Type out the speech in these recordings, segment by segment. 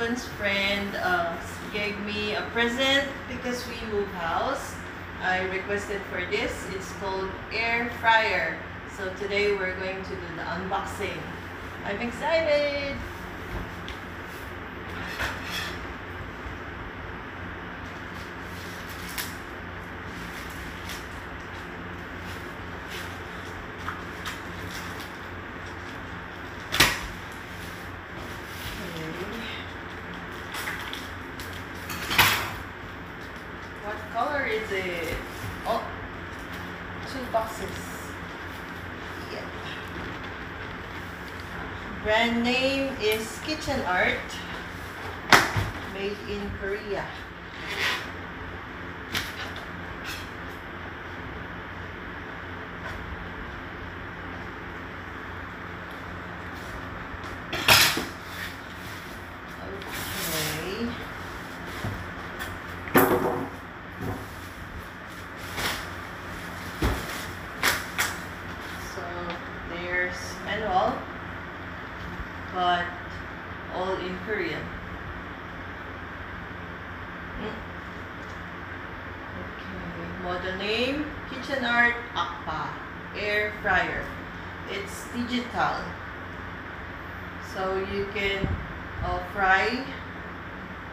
husband's friend gave me a present because we move house. I requested for this. It's called air fryer. So today we're going to do the unboxing. I'm excited! What color is it? Oh, 2 boxes. Yep. Brand name is kitchenart. Made in Korea. Manual, but all in Korean. Okay, model name kitchenart Akpa air fryer. It's digital, so you can fry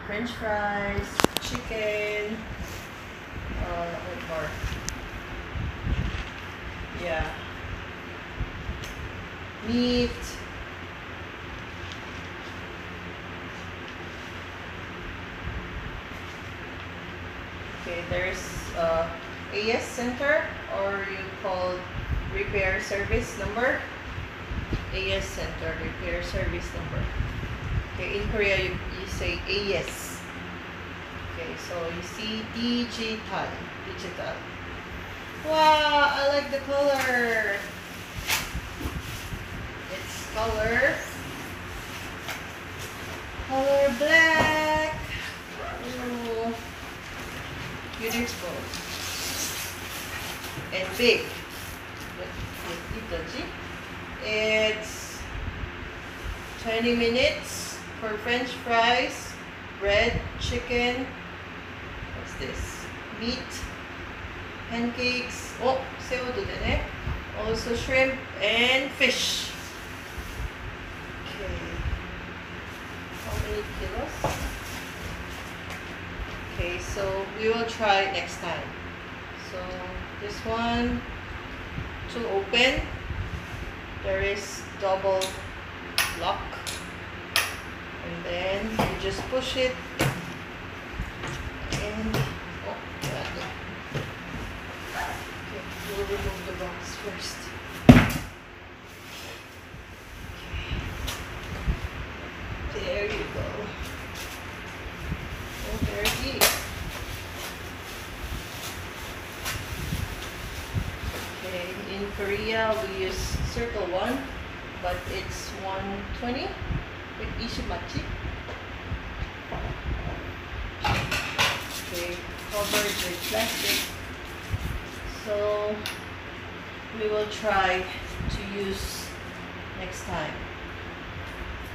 French fries, chicken, what more? Yeah. Meat. Okay, there's AS center, or you call repair service number. AS center, repair service number. Okay, in Korea you say AS. Okay, so you see digital. Wow, I like the color. Color black. Ooh, beautiful and big. It's 20 minutes for French fries, bread, chicken. What's this? Meat, pancakes. Oh, 새우도 되네. Also shrimp and fish. Kilos. Okay, so we will try next time. So this one to open, there is double lock, and then you just push it and okay, we'll remove the box first. There you go. Oh, very deep. Okay, in Korea we use circle one, but it's 120. 120 맞지? Okay, covered with plastic. So we will try to use next time.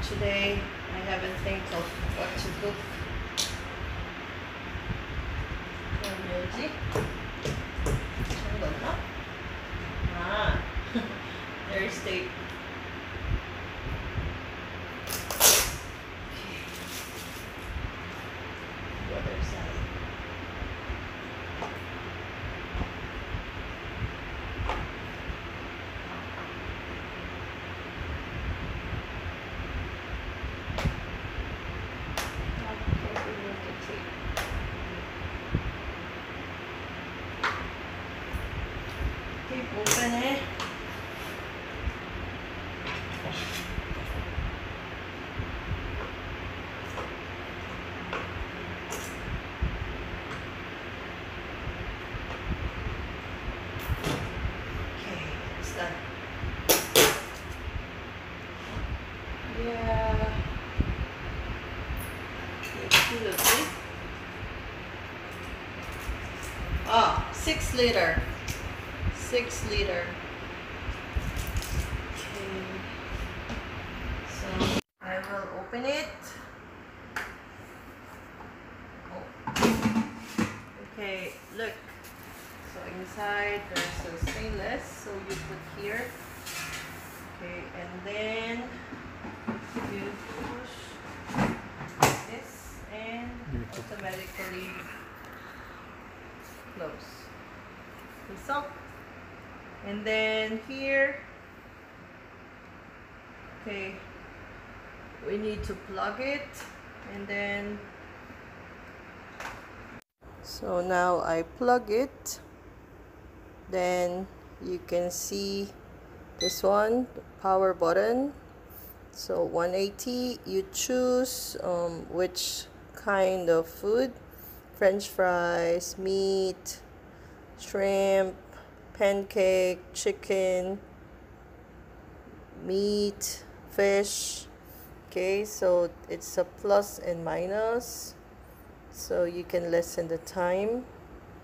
Today I haven't think of what to cook. 뭐지? 잠깐만. Ah, there's tape. Okay. The other side. Open it. Okay, it's done. Yeah. Ah, 6 liter. 6 liter. Okay. So I will open it. side there's a stainless, so you put here. Okay, and then you push this and automatically close this up. And then here, okay, we need to plug it, and then so now I plug it. Then you can see this one, power button. So 180, you choose which kind of food: French fries, meat, shrimp, pancake, chicken, meat, fish. Okay, so it's a plus and minus, so you can lessen the time.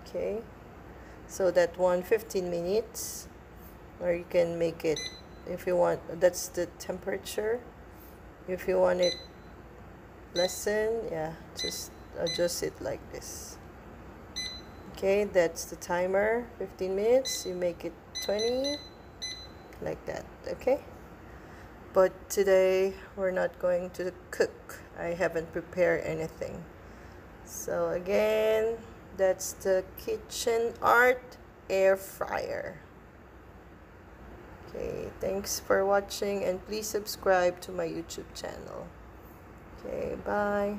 Okay, so that one 15 minutes, or you can make it, if you want, that's the temperature. If you want it lessen, yeah, just adjust it like this. Okay, that's the timer, 15 minutes. You make it 20, like that. Okay, but today we're not going to cook. I haven't prepared anything. So again, that's the kitchenart air fryer. Okay, thanks for watching, and please subscribe to my YouTube channel. Okay, bye.